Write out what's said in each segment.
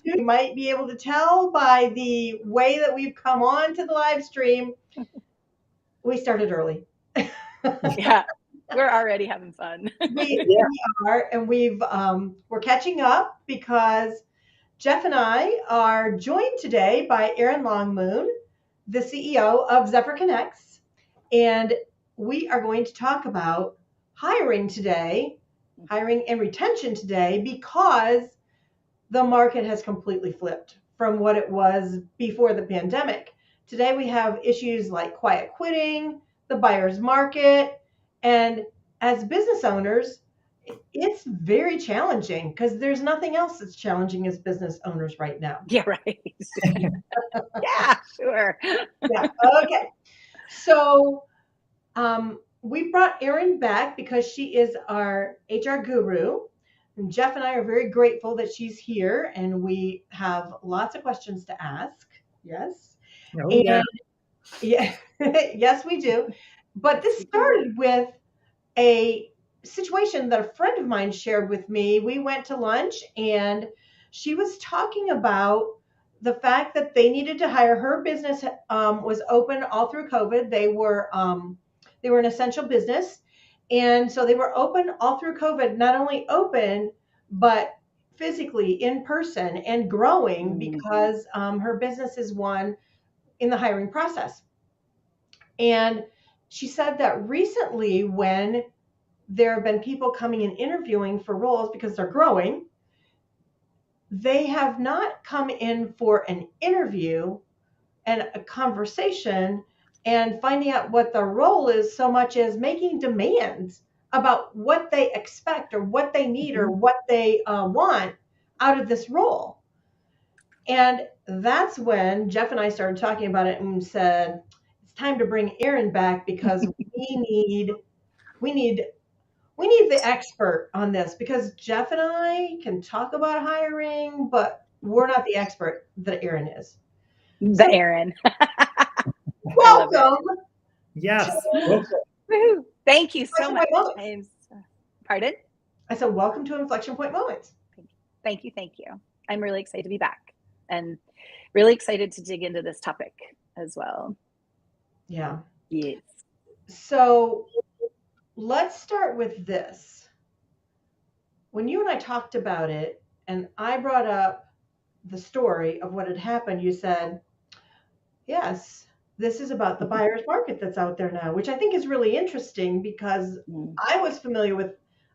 You might be able to tell by the way that we've come on to the live stream. We started early. Yeah, we're already having fun. We are, and we're catching up because Jeff and I are joined today by Erin Longmoon, the CEO of Zephyr Connects, and we are going to talk about hiring today, hiring and retention today, because the market has completely flipped from what it was before the pandemic. Today we have issues like quiet quitting, the buyer's market, and as business owners, it's very challenging because there's nothing else that's challenging as business owners right now. Yeah, right. Yeah, sure. Yeah. Okay. So we brought Erin back because she is our HR guru. And Jeff and I are very grateful that she's here, and we have lots of questions to ask. Yes. Oh, And yeah. yeah, yes, we do. But this started with a situation that a friend of mine shared with me. We went to lunch, and she was talking about the fact that they needed to hire. Her business was open all through COVID. They were an essential business, and so they were open all through COVID. Not only open, but physically in person and growing because her business is one in the hiring process. And she said that recently, when there have been people coming and interviewing for roles because they're growing, they have not come in for an interview and a conversation and finding out what their role is so much as making demands about what they expect or what they need or what they want out of this role. And that's when Jeff and I started talking about it and said, it's time to bring Erin back because we need the expert on this, because Jeff and I can talk about hiring, but we're not the expert that Erin is. The Erin. Welcome. Yes. Woohoo. Thank you so much. Pardon? I said, welcome to Inflection Point Moments. Thank you. I'm really excited to be back and really excited to dig into this topic as well. Yeah. Yes. So let's start with this. When you and I talked about it and I brought up the story of what had happened, you said, yes, this is about the buyer's market that's out there now, which I think is really interesting because I was familiar with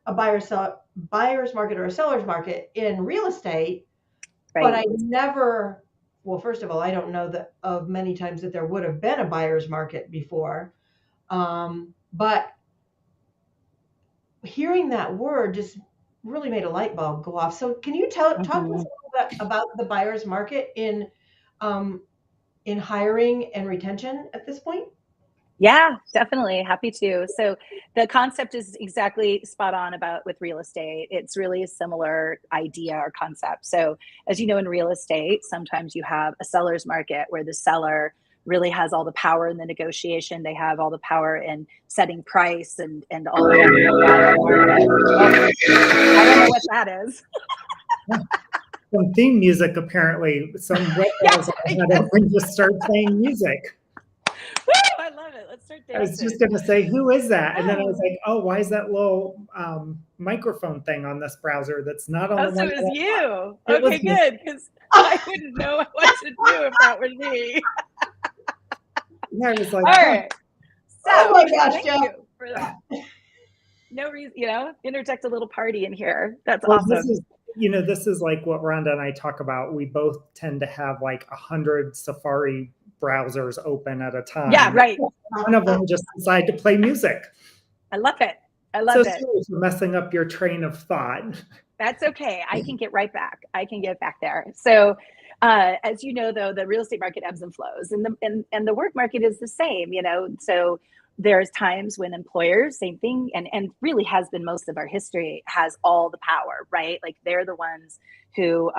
a buyer's market or a seller's market in real estate, but I never, well, first of all, I don't know that of many times that there would have been a buyer's market before. But hearing that word just really made a light bulb go off. So can you talk to us a little bit about the buyer's market in hiring and retention at this point? Yeah, definitely. Happy to. So the concept is exactly spot on about with real estate. It's really a similar idea or concept. So as you know, in real estate, sometimes you have a seller's market where the seller really has all the power in the negotiation. They have all the power in setting price and all of that. I don't know what that is. Some theme music, apparently. Some websites just start playing music. Woo, I love it. Let's start dancing. I was just going to say, who is that? And then I was like, oh, why is that little microphone thing on this browser that's not on the one? So it was you. Okay, good, because I wouldn't know what to do if that were me. Yeah, I was like, all right. So, oh my gosh, Jeff. Thank you for that. No reason, interject a little party in here. That's awesome. This is like what Rhonda and I talk about. We both tend to have like 100 Safari browsers open at a time. Yeah, right. One of them just decide to play music. I love it. So serious, you're messing up your train of thought. That's okay. I can get right back. I can get back there. So as you know, though, the real estate market ebbs and flows, and the work market is the same, so there's times when employers, same thing, and really has been most of our history, has all the power, right? Like they're the ones who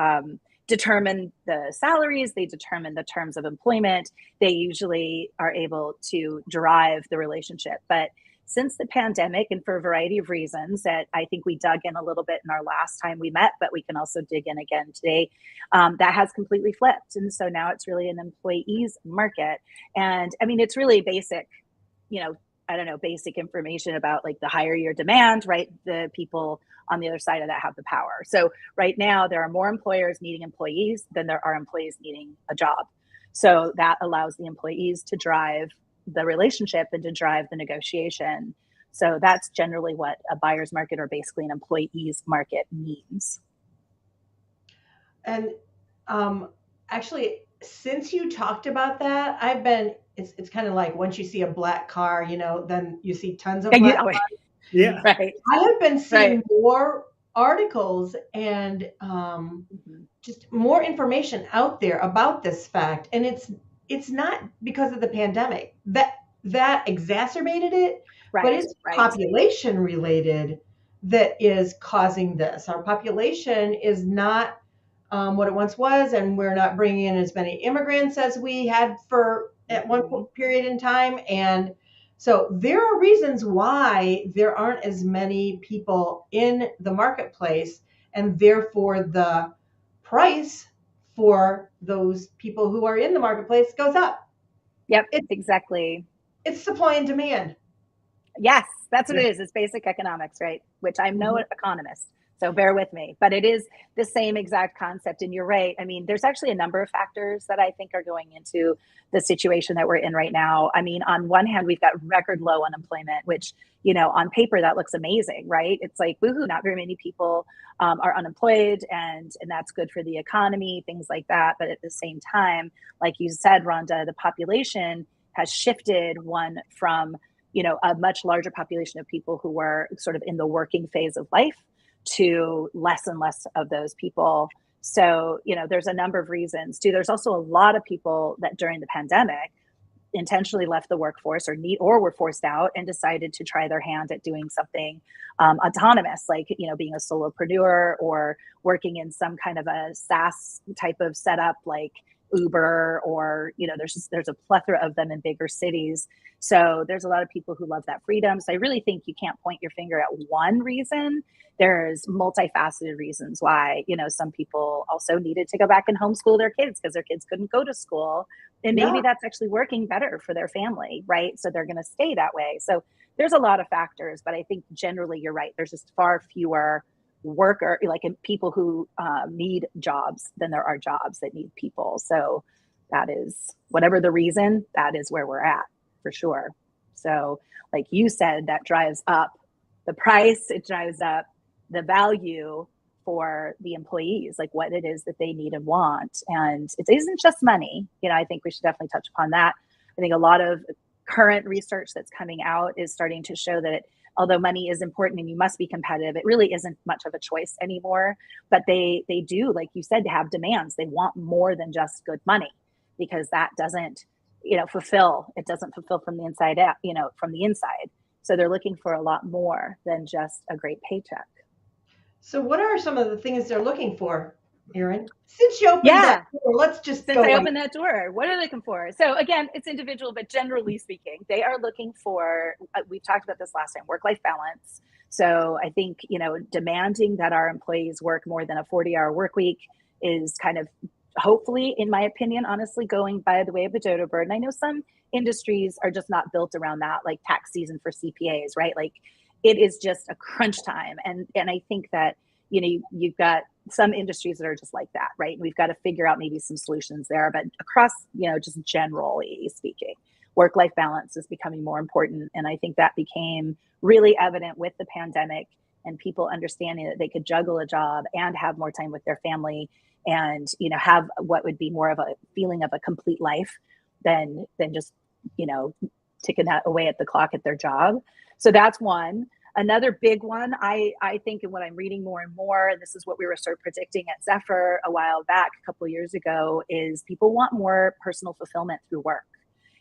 determine the salaries, they determine the terms of employment, they usually are able to drive the relationship. But since the pandemic, and for a variety of reasons that I think we dug in a little bit in our last time we met, but we can also dig in again today, that has completely flipped. And so now it's really an employees market. And I mean, it's really basic, I don't know, basic information about like the higher your demand, right? The people on the other side of that have the power. So right now there are more employers needing employees than there are employees needing a job. So that allows the employees to drive the relationship and to drive the negotiation. So that's generally what a buyer's market, or basically an employees market, means. And actually, since you talked about that, it's kind of like once you see a black car, then you see tons of black cars. Yeah. Right. I have been seeing Right. more articles and just more information out there about this fact. And it's not because of the pandemic that exacerbated it, Right. but it's Right. population related that is causing this. Our population is not what it once was, and we're not bringing in as many immigrants as we had for at one period in time. And so there are reasons why there aren't as many people in the marketplace, and therefore the price for those people who are in the marketplace goes up. Yep, exactly. It's supply and demand. Yes, that's what it is. It's basic economics, right? Which I'm no economist, so bear with me. But it is the same exact concept. And you're right. I mean, there's actually a number of factors that I think are going into the situation that we're in right now. I mean, on one hand, we've got record low unemployment, which, on paper, that looks amazing, right? It's like, woohoo, not very many people are unemployed, and that's good for the economy, things like that. But at the same time, like you said, Rhonda, the population has shifted one from a much larger population of people who were sort of in the working phase of life to less and less of those people. So, there's a number of reasons too. There's also a lot of people that during the pandemic intentionally left the workforce or were forced out and decided to try their hand at doing something autonomous, like, being a solopreneur or working in some kind of a SaaS type of setup like Uber, or there's a plethora of them in bigger cities. So there's a lot of people who love that freedom. So I really think you can't point your finger at one reason. There's multifaceted reasons why, some people also needed to go back and homeschool their kids because their kids couldn't go to school. And maybe that's actually working better for their family, right? So they're going to stay that way. So there's a lot of factors, but I think generally you're right. There's just far fewer people who need jobs than there are jobs that need people. So that is, whatever the reason, that is where we're at for sure. So like you said, that drives up the price, it drives up the value for the employees, like what it is that they need and want. And it isn't just money. I think we should definitely touch upon that. I think a lot of current research that's coming out is starting to show that although money is important and you must be competitive, it really isn't much of a choice anymore. But they do, like you said, have demands. They want more than just good money, because that doesn't, fulfill. It doesn't fulfill from the inside out, from the inside. So they're looking for a lot more than just a great paycheck. So what are some of the things they're looking for, Erin? Since you opened that door, let's just Since I opened that door, what are they looking for? So again, it's individual, but generally speaking, they are looking for, we've talked about this last time, work-life balance. So I think, demanding that our employees work more than a 40-hour work week is kind of, hopefully, in my opinion, honestly, going by the way of the dodo bird. And I know some industries are just not built around that, like tax season for CPAs, right? Like it is just a crunch time. And I think that, you've got some industries that are just like that, right? And we've got to figure out maybe some solutions there. But across, just generally speaking, work-life balance is becoming more important. And I think that became really evident with the pandemic and people understanding that they could juggle a job and have more time with their family and, have what would be more of a feeling of a complete life than just, ticking that away at the clock at their job. So that's one. Another big one, I think, and what I'm reading more and more, and this is what we were sort of predicting at Zephyr a while back, a couple of years ago, is people want more personal fulfillment through work.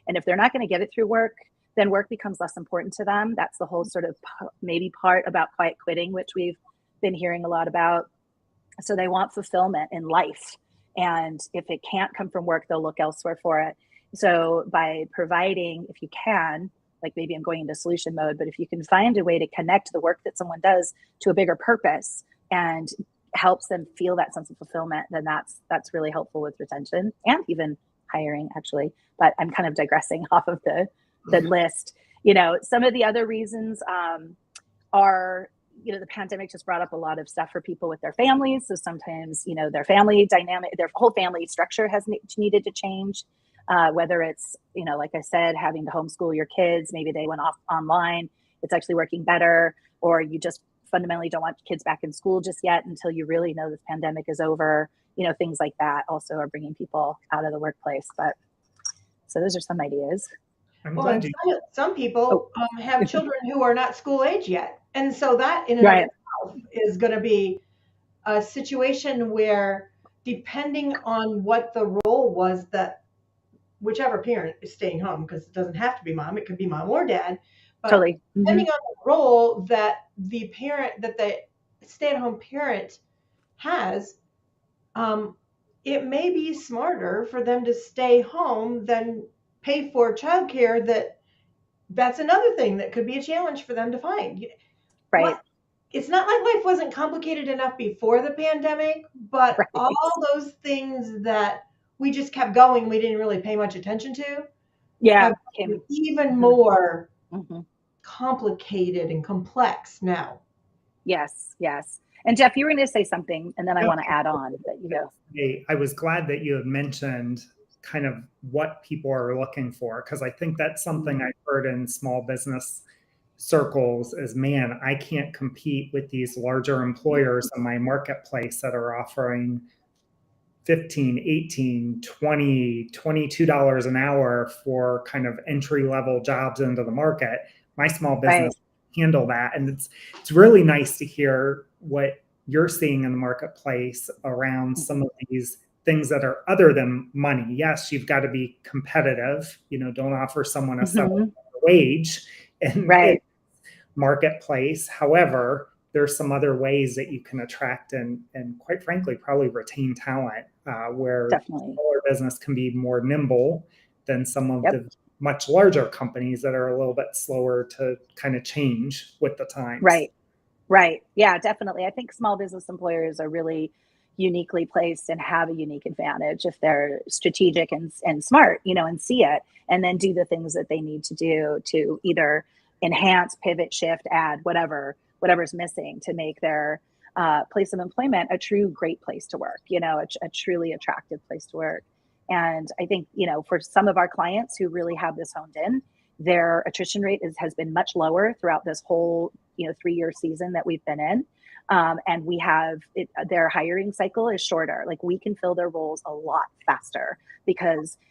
And if they're not going to get it through work, then work becomes less important to them. That's the whole sort of maybe part about quiet quitting, which we've been hearing a lot about. So they want fulfillment in life. And if it can't come from work, they'll look elsewhere for it. So by providing, if you can, like maybe I'm going into solution mode, but if you can find a way to connect the work that someone does to a bigger purpose and helps them feel that sense of fulfillment, then that's really helpful with retention and even hiring, actually. But I'm kind of digressing off of the list. Some of the other reasons are, the pandemic just brought up a lot of stuff for people with their families. So sometimes, their family dynamic, their whole family structure has needed to change. Whether it's, like I said, having to homeschool your kids, maybe they went off online, it's actually working better, or you just fundamentally don't want kids back in school just yet until you really know this pandemic is over. Things like that also are bringing people out of the workplace. But so those are some ideas. Well, some people have children who are not school age yet. And so that in and Right. of itself is going to be a situation where, depending on what the role was that whichever parent is staying home, because it doesn't have to be mom, it could be mom or dad, but Totally. depending on the role that the stay-at-home parent has, it may be smarter for them to stay home than pay for childcare. That's another thing that could be a challenge for them to find. Right. It's not like life wasn't complicated enough before the pandemic, but Right. all those things that we just kept going, we didn't really pay much attention to. Yeah. Even more complicated and complex now. Yes. And Jeff, you were going to say something, and then I want to add on. But I was glad that you had mentioned kind of what people are looking for, because I think that's something I've heard in small business circles is, man, I can't compete with these larger employers in my marketplace that are offering $15, $18, $20, $22 an hour for kind of entry-level jobs into the market. My small business handle that. And it's really nice to hear what you're seeing in the marketplace around some of these things that are other than money. Yes, you've got to be competitive. Don't offer someone a $7 wage in marketplace. However, there's some other ways that you can attract and quite frankly, probably retain talent, where smaller business can be more nimble than some of the much larger companies that are a little bit slower to kind of change with the times. Right. Yeah, definitely. I think small business employers are really uniquely placed and have a unique advantage if they're strategic and smart, and see it, and then do the things that they need to do to either enhance, pivot, shift, add, whatever's missing to make their place of employment a true great place to work, a truly attractive place to work. And I think, for some of our clients who really have this honed in, their attrition rate has been much lower throughout this whole, 3-year season that we've been in. And we have their hiring cycle is shorter. Like, we can fill their roles a lot faster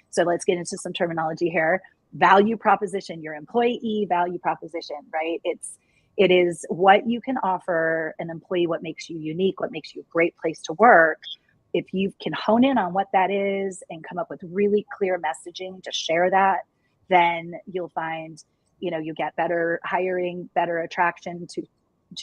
so let's get into some terminology here. Value proposition, your employee value proposition, right? It is what you can offer an employee, what makes you unique, what makes you a great place to work. If you can hone in on what that is and come up with really clear messaging to share that, then you'll find, you get better hiring, better attraction to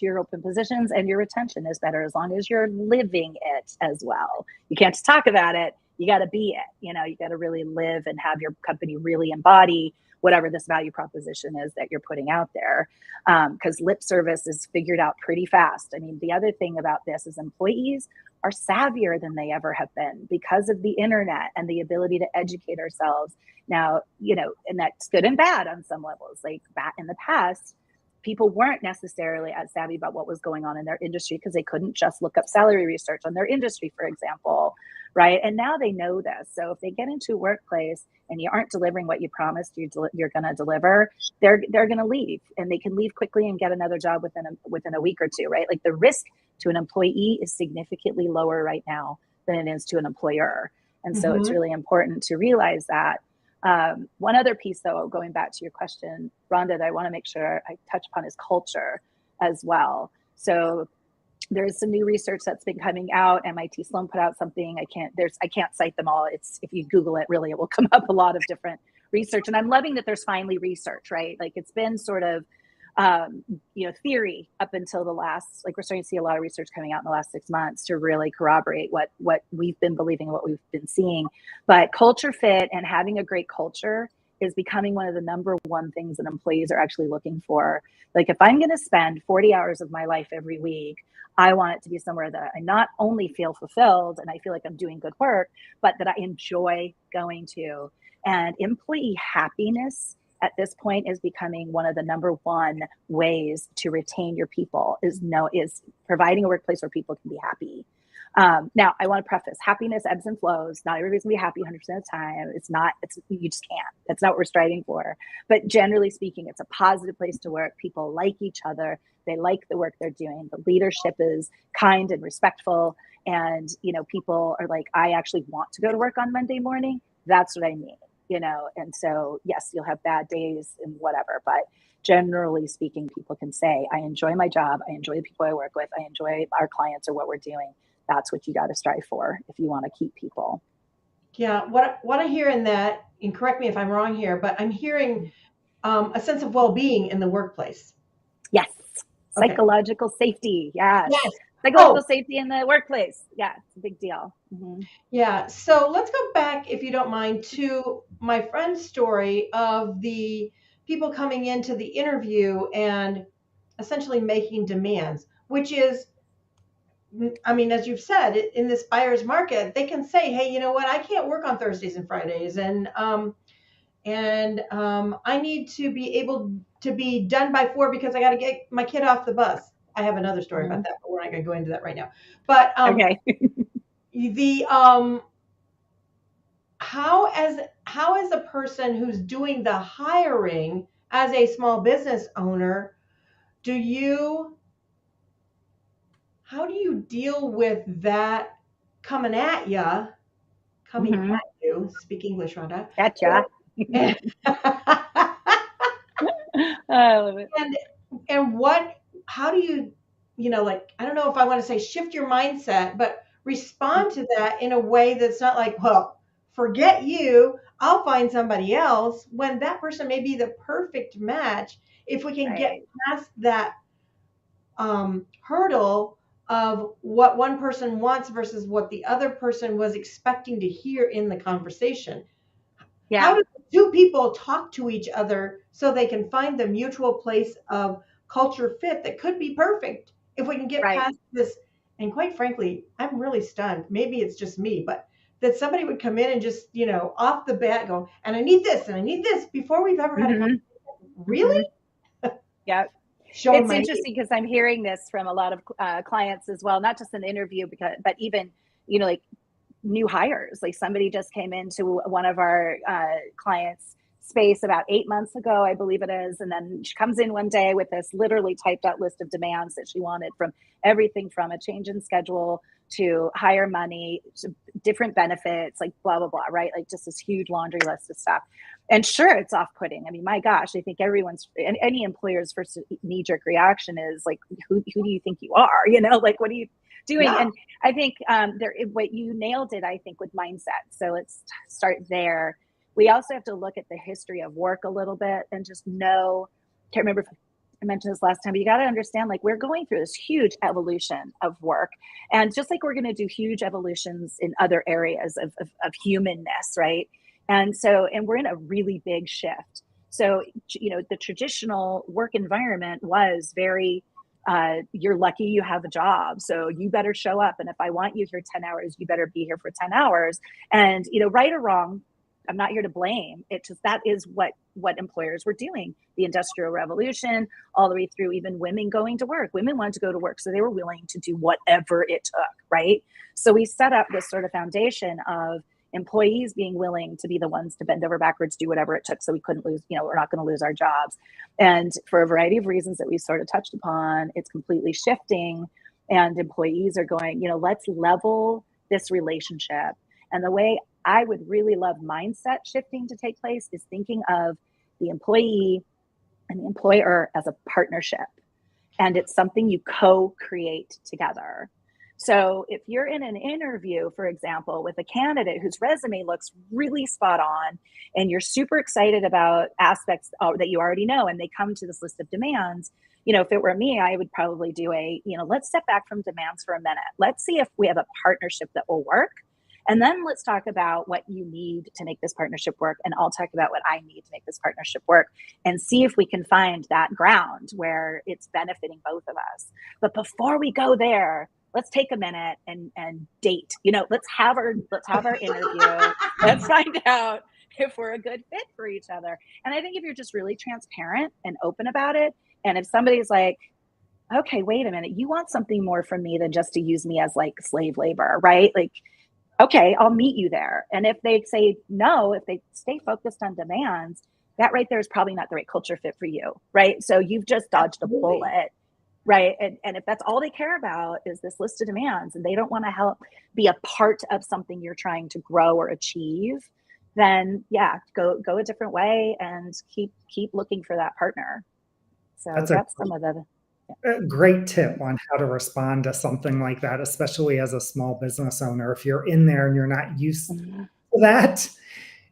your open positions, and your retention is better as long as you're living it as well. You can't just talk about it. You got to be it. You got to really live and have your company really embody whatever this value proposition is that you're putting out there. Because lip service is figured out pretty fast. I mean, the other thing about this is employees are savvier than they ever have been because of the internet and the ability to educate ourselves. Now, and that's good and bad on some levels. Like, back in the past, people weren't necessarily as savvy about what was going on in their industry because they couldn't just look up salary research on their industry, for example, right? And now they know this. So if they get into a workplace and you aren't delivering what you promised you're going to deliver, they're going to leave, and they can leave quickly and get another job within a week or two, right? Like, the risk to an employee is significantly lower right now than it is to an employer. And so it's really important to realize that. One other piece, though, going back to your question, Rhonda, that I want to make sure I touch upon is culture as well. So there's some new research that's been coming out. MIT Sloan put out something. I can't cite them all. If you Google it, really, it will come up a lot of different research. And I'm loving that there's finally research, right? Like, it's been sort of, theory up until we're starting to see a lot of research coming out in the last 6 months to really corroborate what we've been believing, what we've been seeing. But culture fit and having a great culture is becoming one of the number one things that employees are actually looking for. Like, if I'm going to spend 40 hours of my life every week, I want it to be somewhere that I not only feel fulfilled and I feel like I'm doing good work, but that I enjoy going to. And employee happiness at this point is becoming one of the number one ways to retain your people, is providing a workplace where people can be happy. Now, I want to preface, happiness ebbs and flows. Not everybody's gonna be happy 100% of the time. You just can't. That's not what we're striving for. But generally speaking, it's a positive place to work. People like each other. They like the work they're doing. The leadership is kind and respectful. And, people are like, I actually want to go to work on Monday morning. That's what I mean, And so, yes, you'll have bad days and whatever, but generally speaking, people can say, I enjoy my job. I enjoy the people I work with. I enjoy our clients or what we're doing. That's what you got to strive for if you want to keep people. Yeah, what I hear in that, and correct me if I'm wrong here, but I'm hearing a sense of well-being in the workplace. Yes. Okay. Psychological safety. Yes. Yes. Psychological safety in the workplace. Yeah, it's a big deal. Mm-hmm. Yeah. So let's go back, if you don't mind, to my friend's story of the people coming into the interview and essentially making demands, which is, I mean, as you've said, in this buyer's market, they can say, hey, you know what, I can't work on Thursdays and Fridays, and I need to be able to be done by 4 because I got to get my kid off the bus. I have another story about that, but we're not going to go into that right now. But okay. The how as a person who's doing the hiring as a small business owner, how do you deal with that coming at you? Speak English, Rhonda. Gotcha. I love it. And how do you, I don't know if I want to say shift your mindset, but respond to that in a way that's not like, well, forget you, I'll find somebody else, when that person may be the perfect match. If we can get past that hurdle of what one person wants versus what the other person was expecting to hear in the conversation. Yeah. How do two people talk to each other so they can find the mutual place of culture fit that could be perfect if we can get past this? And quite frankly, I'm really stunned. Maybe it's just me, but that somebody would come in and just, off the bat go, and I need this and I need this before we've ever had a conversation. Really? Yeah. It's interesting because I'm hearing this from a lot of clients as well, not just in the interview, but even, like new hires. Like, somebody just came into one of our clients' space about 8 months ago, I believe it is. And then she comes in one day with this literally typed out list of demands that she wanted, from everything from a change in schedule to higher money, to different benefits, like blah, blah, blah, right? Like just this huge laundry list of stuff. And sure, it's off-putting. I mean, my gosh, I think any employer's first knee-jerk reaction is like, who do you think you are? Like, what are you doing? Yeah. And I think what you nailed it, I think, with mindset. So let's start there. We also have to look at the history of work a little bit and just know, can't remember if I mentioned this last time, but you got to understand, like, we're going through this huge evolution of work. And just like we're going to do huge evolutions in other areas of humanness, right? And we're in a really big shift. So, the traditional work environment was very, you're lucky you have a job, so you better show up. And if I want you here 10 hours, you better be here for 10 hours. And, right or wrong, I'm not here to blame. It's just, that is what employers were doing. The Industrial Revolution, all the way through even women going to work. Women wanted to go to work, so they were willing to do whatever it took, right? So we set up this sort of foundation of employees being willing to be the ones to bend over backwards, do whatever it took, so we couldn't lose, we're not going to lose our jobs. And for a variety of reasons that we sort of touched upon, it's completely shifting, and employees are going, let's level this relationship. And the way I would really love mindset shifting to take place is thinking of the employee and the employer as a partnership. And it's something you co-create together. So if you're in an interview, for example, with a candidate whose resume looks really spot on, and you're super excited about aspects that you already know, and they come to this list of demands, if it were me, I would probably do let's step back from demands for a minute. Let's see if we have a partnership that will work. And then let's talk about what you need to make this partnership work. And I'll talk about what I need to make this partnership work, and see if we can find that ground where it's benefiting both of us. But before we go there, let's take a minute and date. Let's have our interview. Let's find out if we're a good fit for each other. And I think if you're just really transparent and open about it, and if somebody's like, okay, wait a minute, you want something more from me than just to use me as like slave labor, right? Like, okay, I'll meet you there. And if they say no, if they stay focused on demands, that right there is probably not the right culture fit for you, right? So you've just dodged a bullet, right? And if that's all they care about is this list of demands, and they don't want to help be a part of something you're trying to grow or achieve, then yeah, go a different way and keep looking for that partner. So that's some of the a great tip on how to respond to something like that, especially as a small business owner. If you're in there and you're not used to that,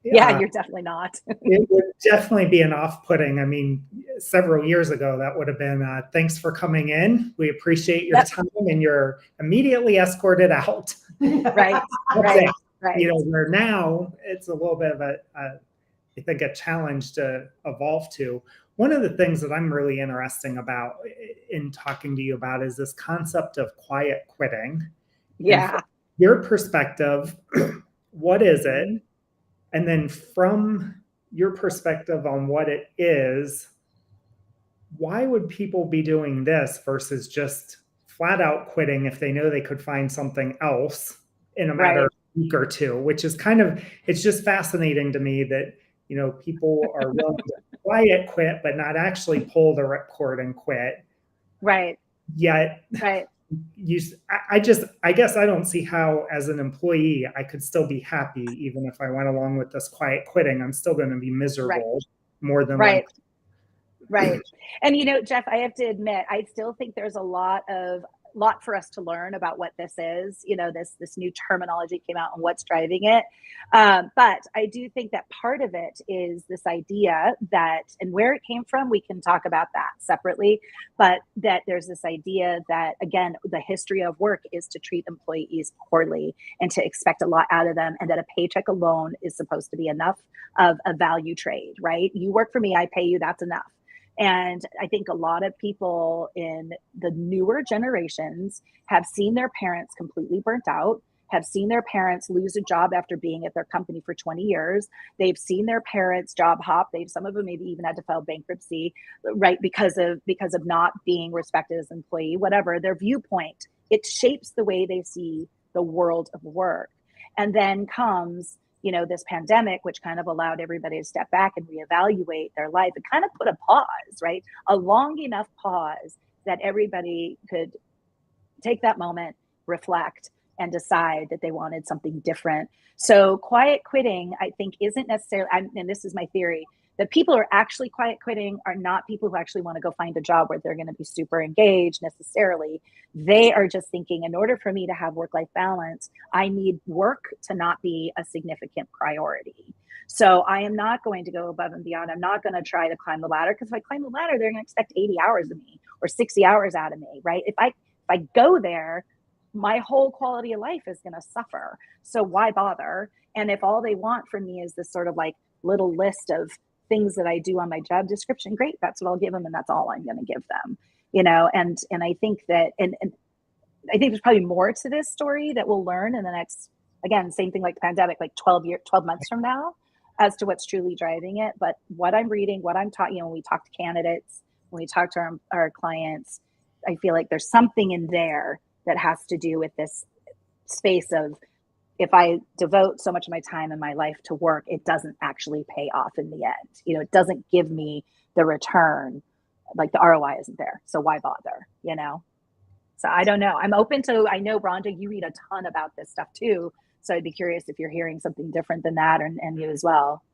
yeah, you're definitely not. It would definitely be an off-putting. I mean, several years ago, that would have been, thanks for coming in. We appreciate your time, and you're immediately escorted out. Right, right. Where now it's a little bit of I think, a challenge to evolve to. One of the things that I'm really interesting about in talking to you about is this concept of quiet quitting. Yeah. From your perspective, what is it? And then from your perspective on what it is, why would people be doing this versus just flat out quitting if they know they could find something else in a matter of a week or two, which is it's just fascinating to me that, people are willing to quiet quit, but not actually pull the ripcord and quit. Right. Yet, right. I guess I don't see how, as an employee, I could still be happy even if I went along with this quiet quitting. I'm still going to be miserable more than likely. Right. And Jeff, I have to admit, I still think there's a lot for us to learn about what this is. This new terminology came out and what's driving it. But I do think that part of it is this idea that, and where it came from, we can talk about that separately, but that there's this idea that, again, the history of work is to treat employees poorly and to expect a lot out of them, and that a paycheck alone is supposed to be enough of a value trade, right? You work for me, I pay you, that's enough. And I think a lot of people in the newer generations have seen their parents completely burnt out, have seen their parents lose a job after being at their company for 20 years. They've seen their parents job hop. Some of them maybe even had to file bankruptcy, right? Because of not being respected as an employee, whatever their viewpoint, it shapes the way they see the world of work. And then comes this pandemic, which kind of allowed everybody to step back and reevaluate their life and kind of put a pause, right? A long enough pause that everybody could take that moment, reflect, and decide that they wanted something different. So quiet quitting, I think, isn't necessarily, and this is my theory, that people who are actually quiet quitting are not people who actually want to go find a job where they're going to be super engaged necessarily. They are just thinking, in order for me to have work-life balance, I need work to not be a significant priority. So I am not going to go above and beyond. I'm not going to try to climb the ladder, because if I climb the ladder, they're going to expect 80 hours of me or 60 hours out of me, right? If I go there, my whole quality of life is going to suffer. So why bother? And if all they want from me is this sort of like little list of things that I do on my job description, great, that's what I'll give them, and that's all I'm going to give them, and I think that, and I think there's probably more to this story that we'll learn in the next, again, same thing like the pandemic, like 12 months from now, as to what's truly driving it. But what I'm reading, what I'm taught, when we talk to candidates, when we talk to our clients, I feel like there's something in there that has to do with this space of, if I devote so much of my time and my life to work, it doesn't actually pay off in the end. It doesn't give me the return, like the ROI isn't there. So why bother, So I don't know. I'm open to, I know, Rhonda, you read a ton about this stuff too. So I'd be curious if you're hearing something different than that, and you as well.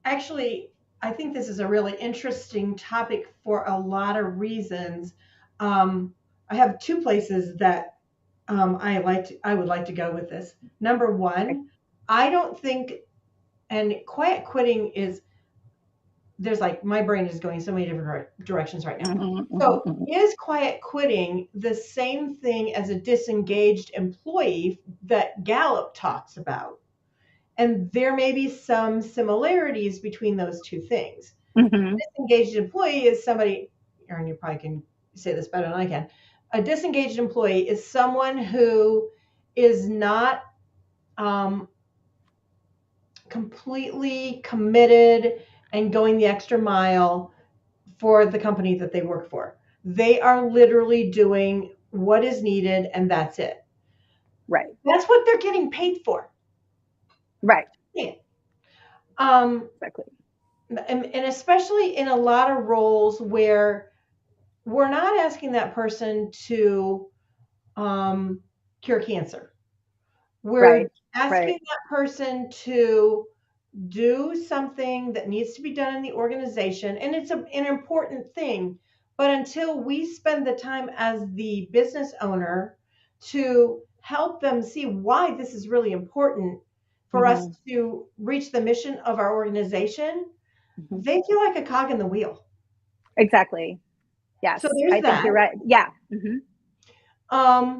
Actually, I think this is a really interesting topic for a lot of reasons. I have two places that I would like to go with this. Number one, I don't think, and quiet quitting is there's like, my brain is going so many different directions right now. Mm-hmm, So mm-hmm. is quiet quitting the same thing as a disengaged employee that Gallup talks about? And there may be some similarities between those two things. Mm-hmm. Disengaged employee is somebody, Erin, you probably can say this better than I can. A disengaged employee is someone who is not completely committed and going the extra mile for the company that they work for. They are literally doing what is needed, and that's it. Right. That's what they're getting paid for. Right. Yeah. Exactly. And especially in a lot of roles where we're not asking that person to cure cancer. We're Right. asking Right. that person to do something that needs to be done in the organization, and it's an important thing. But until we spend the time as the business owner to help them see why this is really important for us Mm-hmm. to reach the mission of our organization, Mm-hmm. they feel like a cog in the wheel. Exactly. So Yes, there's I think that. you're right. Yeah. Mm-hmm.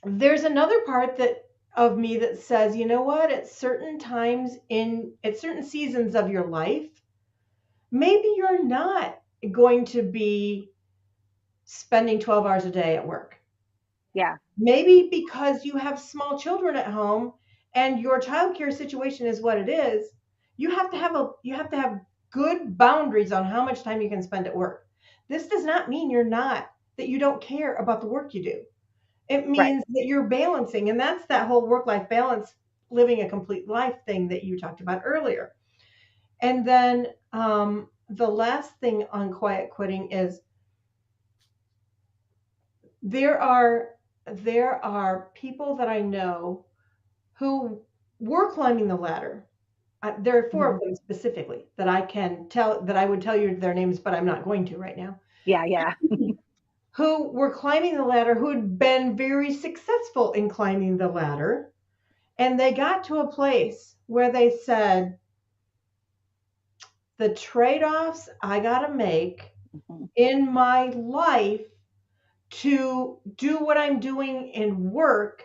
There's another part that of me that says, you know what, at certain times at certain seasons of your life, maybe you're not going to be spending 12 hours a day at work. Yeah. Maybe because you have small children at home and your childcare situation is what it is, you have to have good boundaries on how much time you can spend at work. This does not mean that you don't care about the work you do. It Right. means that you're balancing, and that's that whole work-life balance, living a complete life thing that you talked about earlier. And then the last thing on quiet quitting is there are people that I know who were climbing the ladder. There are four Mm-hmm. of them specifically that I would tell you their names, but I'm not going to right now. Yeah. Yeah. Who were climbing the ladder, who had been very successful in climbing the ladder, and they got to a place where they said, the trade-offs I got to make Mm-hmm. in my life to do what I'm doing in work,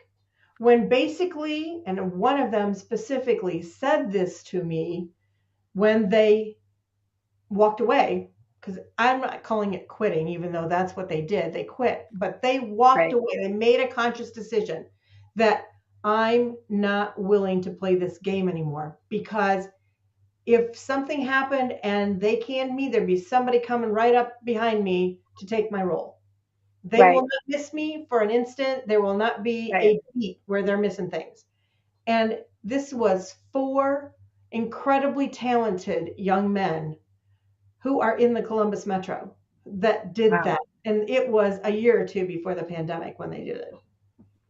when basically, and one of them specifically said this to me when they walked away, because I'm not calling it quitting, even though that's what they did. They quit, but they walked Right. away. They made a conscious decision that I'm not willing to play this game anymore, because if something happened and they canned me, there'd be somebody coming right up behind me to take my role. They will Right. not miss me for an instant. There will not be Right. a beat where they're missing things. And this was four incredibly talented young men who are in the Columbus Metro that did Wow. that. And it was a year or two before the pandemic when they did it.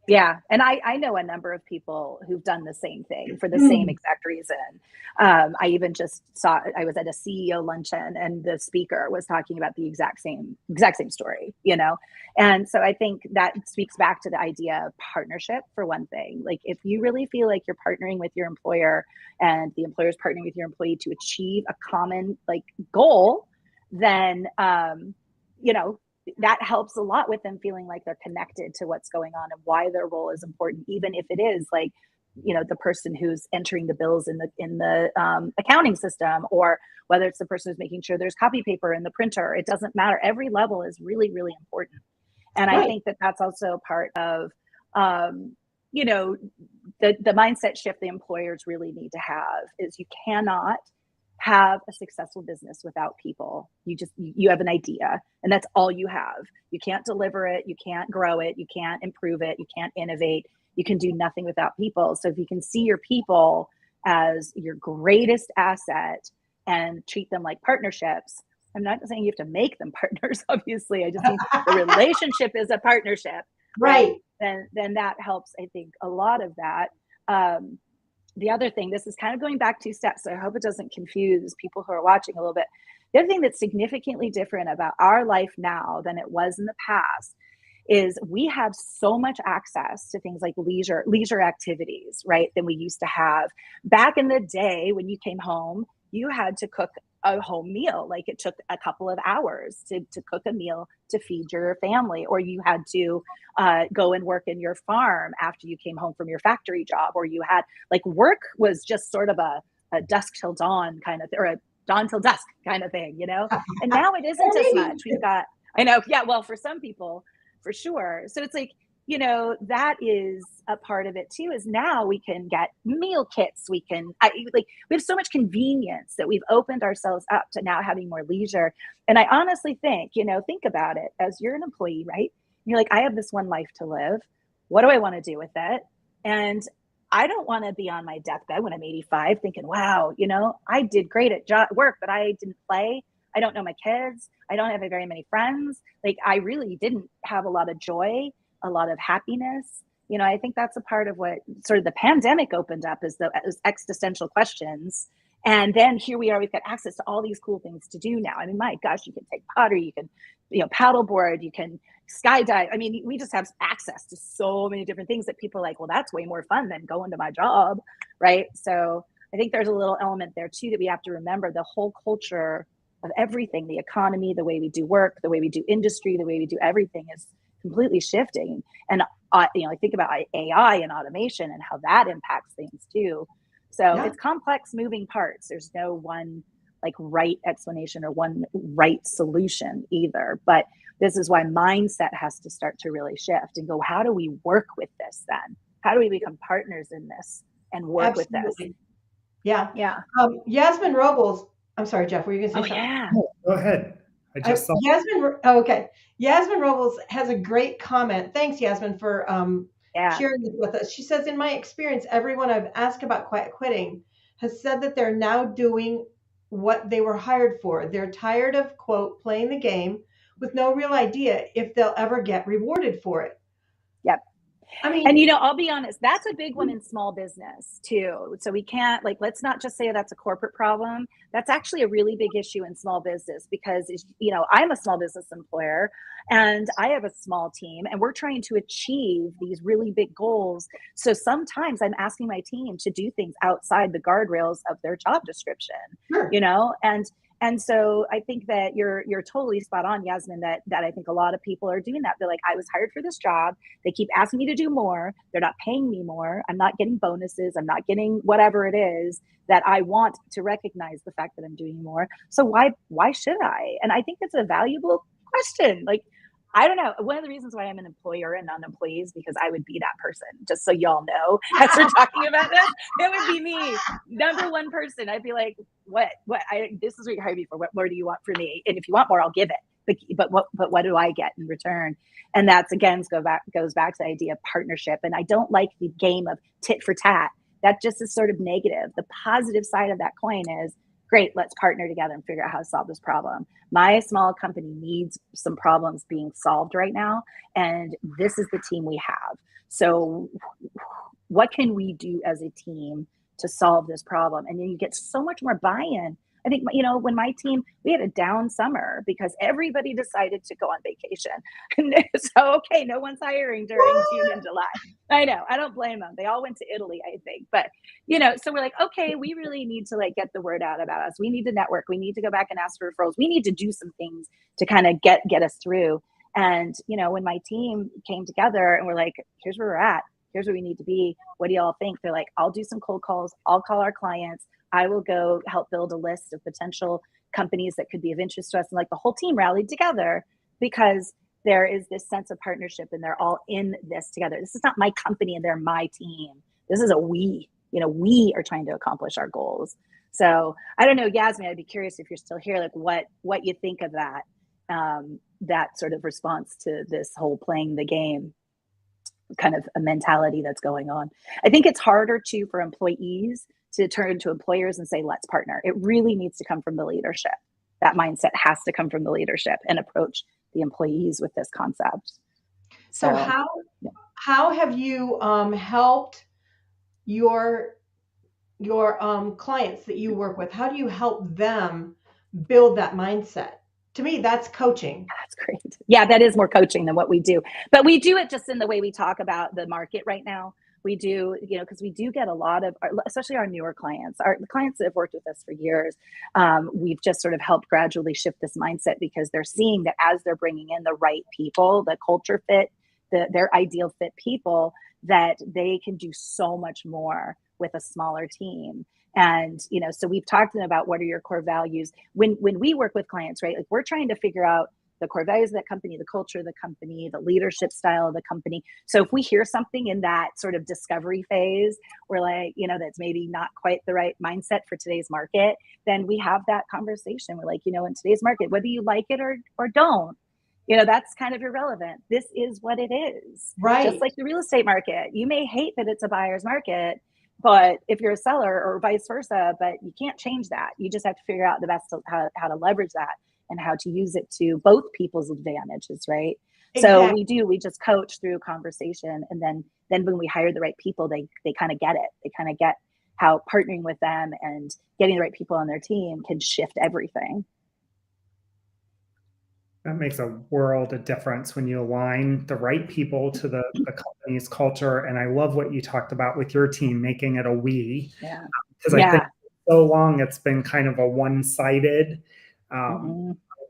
Yeah. And I know a number of people who've done the same thing for the same Mm. exact reason. I even just saw, I was at a CEO luncheon and the speaker was talking about the exact same story, you know? And so I think that speaks back to the idea of partnership for one thing. Like if you really feel like you're partnering with your employer and the employer's partnering with your employee to achieve a common like goal, then, you know, that helps a lot with them feeling like they're connected to what's going on and why their role is important, even if it is like, you know, the person who's entering the bills in the accounting system, or whether it's the person who's making sure there's copy paper in the printer. It doesn't matter. Every level is really, really important. And I Right. think that that's also part of, you know, the mindset shift the employers really need to have is you cannot have a successful business without people. You have an idea and that's all you have. You can't deliver it, you can't grow it, you can't improve it, you can't innovate. You can do nothing without people. So if you can see your people as your greatest asset and treat them like partnerships, I'm not saying you have to make them partners, obviously. I just mean the relationship is a partnership, right? Right. Then that helps, I think, a lot of that. The other thing, this is kind of going back 2 steps, so I hope it doesn't confuse people who are watching a little bit. The other thing that's significantly different about our life now than it was in the past is we have so much access to things like leisure activities, right, than we used to have. Back in the day when you came home, you had to cook a home meal. Like it took a couple of hours to cook a meal to feed your family, or you had to go and work in your farm after you came home from your factory job, or you had like work was just sort of a dusk till dawn kind of, or a dawn till dusk kind of thing, you know? And now it isn't as much. We've got, I know, yeah, well, for some people, for sure. So it's like, you know, that is a part of it too, is now we can get meal kits. We have so much convenience that we've opened ourselves up to now having more leisure. And I honestly think, you know, think about it as you're an employee, right? You're like, I have this one life to live. What do I want to do with it? And I don't want to be on my deathbed when I'm 85 thinking, wow, you know, I did great at work, but I didn't play. I don't know my kids. I don't have very many friends. Like I really didn't have a lot of joy, a lot of happiness. You know, I think that's a part of what sort of the pandemic opened up, is those existential questions. And then here we are, we've got access to all these cool things to do now. I mean, my gosh, you can take pottery, you can, you know, paddleboard, you can skydive. I mean, we just have access to so many different things that people are like, well, that's way more fun than going to my job, right? So I think there's a little element there too that we have to remember. The whole culture of everything, the economy, the way we do work, the way we do industry, the way we do everything is completely shifting. And you know, I think about AI and automation and how that impacts things too. So it's complex moving parts. There's no one like right explanation or one right solution either. But this is why mindset has to start to really shift and go, how do we work with this then? How do we become partners in this and work with this? Yeah. Yeah. Yasmin Robles. I'm sorry, Jeff, were you going to say something? Yeah. No, go ahead. I just saw. Okay. Yasmin Robles has a great comment. Thanks, Yasmin, for sharing this with us. She says, in my experience, everyone I've asked about quiet quitting has said that they're now doing what they were hired for. They're tired of, quote, playing the game with no real idea if they'll ever get rewarded for it. Yep. I mean, and you know, I'll be honest, that's a big one in small business too. So we can't, like, let's not just say that's a corporate problem. That's actually a really big issue in small business, because, you know, I'm a small business employer and I have a small team and we're trying to achieve these really big goals. So sometimes I'm asking my team to do things outside the guardrails of their job description, you know, and so I think that you're totally spot on, Yasmin, that I think a lot of people are doing that. They're like, I was hired for this job. They keep asking me to do more. They're not paying me more. I'm not getting bonuses. I'm not getting whatever it is that I want to recognize the fact that I'm doing more. So why should I? And I think it's a valuable question. Like, I don't know. One of the reasons why I'm an employer and not an employee is because I would be that person, just so y'all know, as we're talking about this, it would be me, number one person. I'd be like, this is what you hired me for. What more do you want from me? And if you want more, I'll give it. But what do I get in return? And that's, again, goes back to the idea of partnership. And I don't like the game of tit for tat. That just is sort of negative. The positive side of that coin is, great, let's partner together and figure out how to solve this problem. My small company needs some problems being solved right now, and this is the team we have. So what can we do as a team to solve this problem? And then you get so much more buy-in. I think, you know, when my team, we had a down summer because everybody decided to go on vacation. So, okay, no one's hiring during June and July. I know, I don't blame them. They all went to Italy, I think. But, you know, so we're like, okay, we really need to like get the word out about us. We need to network. We need to go back and ask for referrals. We need to do some things to kind of get us through. And, you know, when my team came together and we're like, here's where we're at. Here's where we need to be. What do y'all think? They're like, I'll do some cold calls. I'll call our clients. I will go help build a list of potential companies that could be of interest to us. And like the whole team rallied together because there is this sense of partnership and they're all in this together. This is not my company and they're my team. This is a we, you know, we are trying to accomplish our goals. So I don't know, Yasmin, I'd be curious if you're still here, like what you think of that, that sort of response to this whole playing the game kind of a mentality that's going on. I think it's harder too for employees to turn to employers and say, let's partner. It really needs to come from the leadership. That mindset has to come from the leadership and approach the employees with this concept. So how have you helped your clients that you work with? How do you help them build that mindset? To me, that's coaching. That's great. Yeah, that is more coaching than what we do. But we do it just in the way we talk about the market right now. We do, because we do get a lot of, especially our newer clients, the clients that have worked with us for years. We've just sort of helped gradually shift this mindset because they're seeing that as they're bringing in the right people, the culture fit, their ideal fit people, that they can do so much more with a smaller team. And, so we've talked to them about what are your core values. When we work with clients, right, like we're trying to figure out the core values of that company, the culture of the company, the leadership style of the company. So if we hear something in that sort of discovery phase, we're like, that's maybe not quite the right mindset for today's market, then we have that conversation. We're like, in today's market, whether you like it or don't, that's kind of irrelevant. This is what it is. Right. Just like the real estate market. You may hate that it's a buyer's market, but if you're a seller or vice versa, but you can't change that. You just have to figure out the best how to leverage that and how to use it to both people's advantages, right? Exactly. So we just coach through conversation. And then when we hire the right people, they kind of get it. They kind of get how partnering with them and getting the right people on their team can shift everything. That makes a world of difference when you align the right people to the company's culture. And I love what you talked about with your team, making it a we. Yeah. Because I think so long it's been kind of a one-sided. I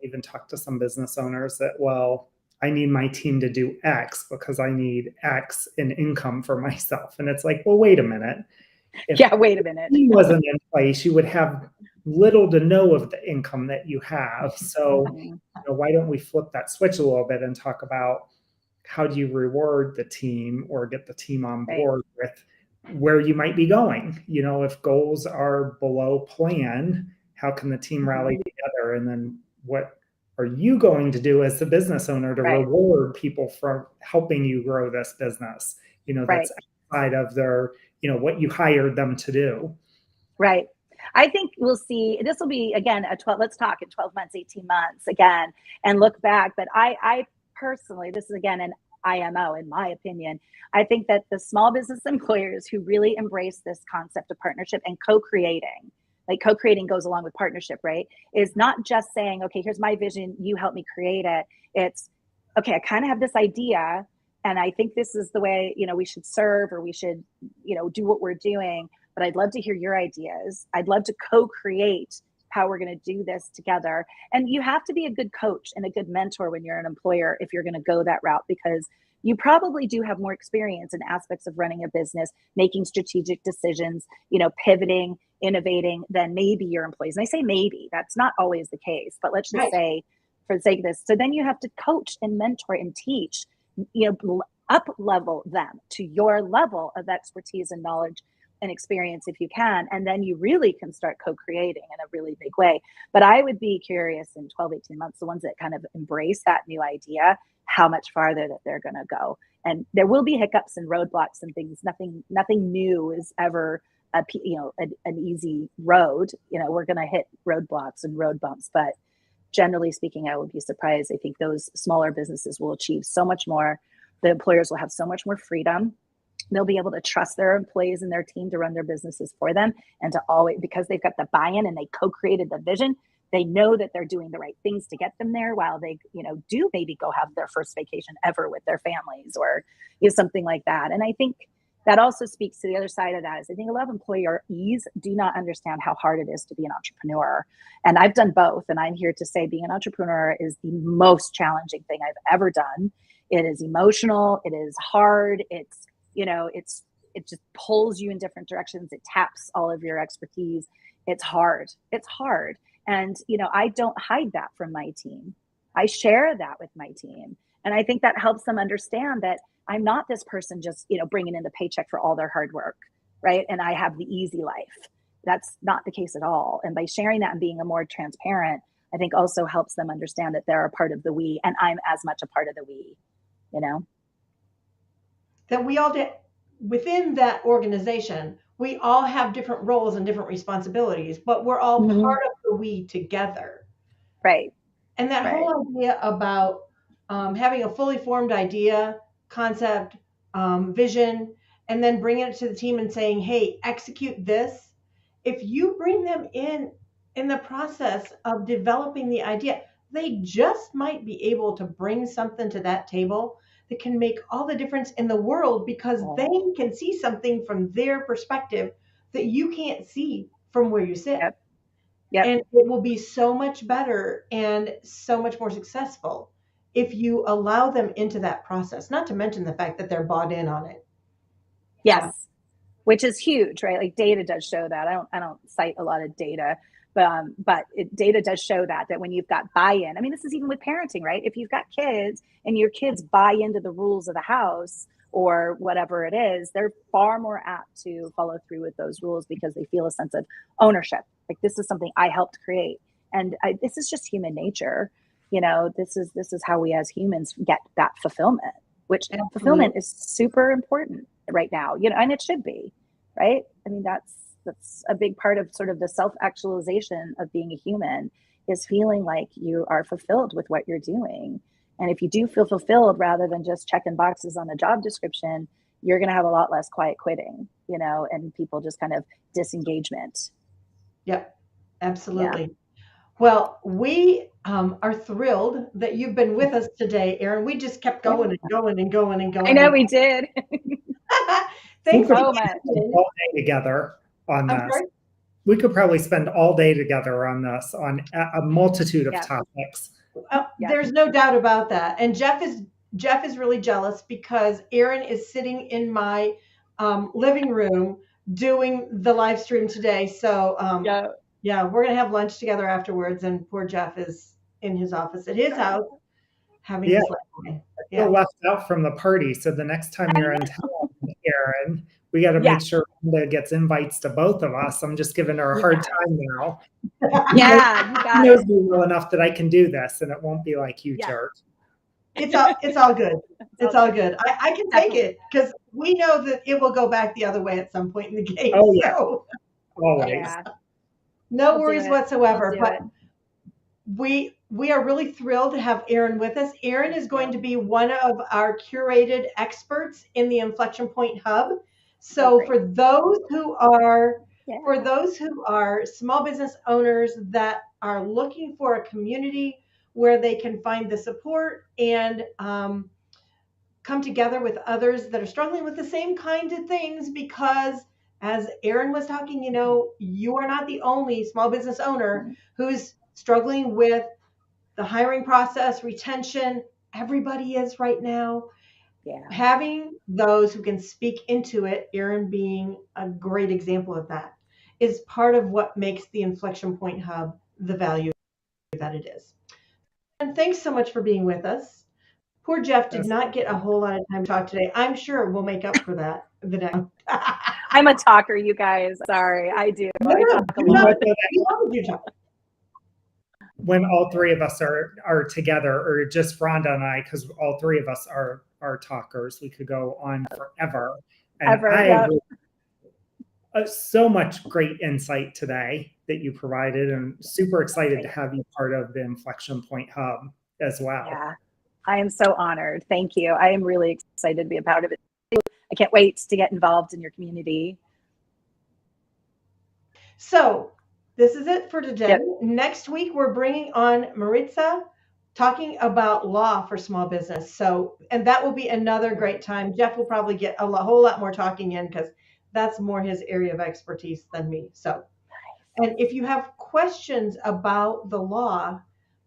even talked to some business owners that, well, I need my team to do X because I need X in income for myself. And it's like, well, wait a minute. If wait a minute. the team wasn't in place, you would have little to no of the income that you have. So why don't we flip that switch a little bit and talk about how do you reward the team or get the team on board with where you might be going? If goals are below plan, how can the team rally together? And then what are you going to do as the business owner to reward people for helping you grow this business? That's outside of their, what you hired them to do. Right. I think we'll see, this will be, again, let's talk in 12 months, 18 months again, and look back. But I personally, this is again an IMO, in my opinion, I think that the small business employers who really embrace this concept of partnership and co-creating, like co-creating goes along with partnership, right? Is not just saying, okay, here's my vision, you help me create it. It's, okay, I kind of have this idea, and I think this is the way, we should serve, or we should, do what we're doing. But I'd love to hear your ideas. I'd love to co-create how we're going to do this together. And you have to be a good coach and a good mentor when you're an employer if you're going to go that route, because you probably do have more experience in aspects of running a business, making strategic decisions, pivoting, innovating than maybe your employees. And I say maybe, that's not always the case, but let's just say for the sake of this. So then you have to coach and mentor and teach, up level them to your level of expertise and knowledge and experience if you can, and then you really can start co-creating in a really big way. But I would be curious in 12, 18 months, the ones that kind of embrace that new idea, how much farther that they're going to go. And there will be hiccups and roadblocks and things. Nothing new is ever an easy road. We're going to hit roadblocks and road bumps, but generally speaking, I would be surprised. I think those smaller businesses will achieve so much more. The employers will have so much more freedom. They'll be able to trust their employees and their team to run their businesses for them, and to always, because they've got the buy-in and they co-created the vision, they know that they're doing the right things to get them there, while they, do maybe go have their first vacation ever with their families, or something like that. And I think that also speaks to the other side of that, is I think a lot of employees do not understand how hard it is to be an entrepreneur. And I've done both. And I'm here to say being an entrepreneur is the most challenging thing I've ever done. It is emotional. It is hard. It just pulls you in different directions. It taps all of your expertise. It's hard. And, I don't hide that from my team. I share that with my team. And I think that helps them understand that I'm not this person just, bringing in the paycheck for all their hard work, right? And I have the easy life. That's not the case at all. And by sharing that and being a more transparent, I think also helps them understand that they're a part of the we, and I'm as much a part of the we, That we all did within that organization, we all have different roles and different responsibilities, but we're all part of the we together. Right. And that whole idea about having a fully formed idea, concept, vision, and then bringing it to the team and saying, hey, execute this. If you bring them in the process of developing the idea, they just might be able to bring something to that table that can make all the difference in the world, because they can see something from their perspective that you can't see from where you sit. Yep. Yep. And it will be so much better and so much more successful if you allow them into that process, not to mention the fact that they're bought in on it. Yes. Which is huge, right? Like data does show that. I don't cite a lot of data, but data does show that when you've got buy-in. I mean, this is even with parenting, right? If you've got kids and your kids buy into the rules of the house or whatever it is, they're far more apt to follow through with those rules because they feel a sense of ownership. Like, this is something I helped create, and this is just human nature. You know, this is how we as humans get that fulfillment, which fulfillment is super important right now, you know, and it should be, right? I mean, that's a big part of sort of the self-actualization of being a human, is feeling like you are fulfilled with what you're doing. And if you do feel fulfilled rather than just checking boxes on a job description, you're going to have a lot less quiet quitting, you know, and people just kind of disengagement. Yep, absolutely. Yeah. Well, we are thrilled that you've been with us today, Erin. We just kept going and going and going and going. I know we did. Thanks so much. All day together on this. Sorry? We could probably spend all day together on this, on a multitude of topics. There's no doubt about that. And Jeff is really jealous because Erin is sitting in my living room doing the live stream today. So yeah, we're going to have lunch together afterwards, and poor Jeff is in his office at his house having his lunch. I feel left out from the party. So the next time you're in town, Erin, we got to make sure Linda gets invites to both of us. I'm just giving her a hard time now. Yeah, she knows me well enough that I can do this, and it won't be like you jerk. It's all good. It's all good. I can take it because we know that it will go back the other way at some point in the game. Oh yeah, so. always. Yeah. No worries whatsoever. But we are really thrilled to have Erin with us. Erin is going to be one of our curated experts in the Inflection Point Hub. So for those who are small business owners that are looking for a community where they can find the support and come together with others that are struggling with the same kind of things, because as Erin was talking, you know, you are not the only small business owner who's struggling with the hiring process, retention. Everybody is right now. Yeah. Having those who can speak into it, Erin being a great example of that, is part of what makes the Inflection Point Hub the value that it is. And thanks so much for being with us. Poor Jeff did not get a whole lot of time to talk today. I'm sure we'll make up for that the next. I'm a talker, you guys. Sorry, I do. I talk a lot. When all three of us are together, or just Rhonda and I, because all three of us are talkers, we could go on forever. And so much great insight today that you provided, and super excited to have you part of the Inflection Point Hub as well. Yeah, I am so honored. Thank you. I am really excited to be a part of it. I can't wait to get involved in your community. So this is it for today. Yep. Next week, we're bringing on Maritza, talking about law for small business. So, and that will be another great time. Jeff will probably get a whole lot more talking in, because that's more his area of expertise than me. So, and if you have questions about the law,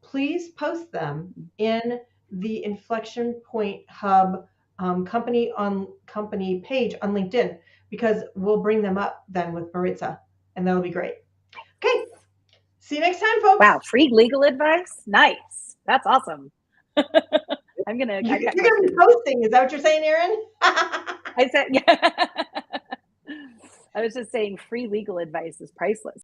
please post them in the Inflection Point Hub company page on LinkedIn, because we'll bring them up then with Maritza, and that'll be great. Okay. See you next time, folks. Wow. Free legal advice. Nice. That's awesome. You're going to be posting. Is that what you're saying, Erin? I said, yeah. I was just saying free legal advice is priceless.